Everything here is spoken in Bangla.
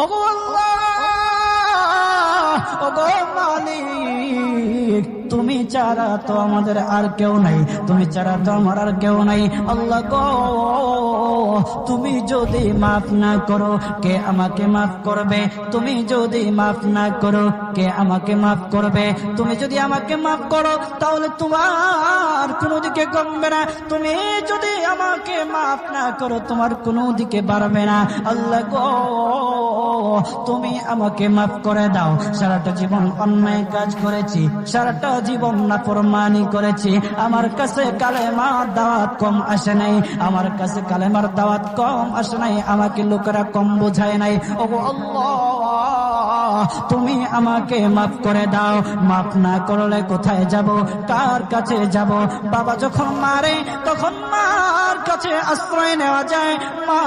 ওগো আল্লাহ, ওগো মালিক, তুমি ছাড়া তো আমাদের আর কেউ নাই, তুমি ছাড়া তো আমার আর কেউ নাই। আল্লাহ গো, তুমি যদি মাফ না করো কে আমাকে মাফ করবে? তুমি যদি মাফ না করো কে আমাকে মাফ করবে? তুমি যদি আমাকে মাফ করো তাহলে তোমার কোনো দিকে কমবে না, তুমি যদি আমাকে মাফ না করো তোমার কোনো দিকে বাড়বে না। আল্লাহ গো, তুমি আমাকে মাফ করে দাও। সারাটা জীবন অন্যায় কাজ করেছি, সারাটা জীবন নাফরমানি করেছি, আমার কাছে কালেমার দাওয়াত কম আসে নাই, আমার কাছে কালেমার দাওয়াত কম আসে নাই, আমাকে লোকেরা কম বোঝায় নাই। ওগো আল্লাহ, তুমি আমাকে মাফ করে দাও। মাফ না করলে কোথায় যাব, কার কাছে যাব? বাবা যখন মারে তখন মার কাছে আশ্রয় নেওয়া যায়, মা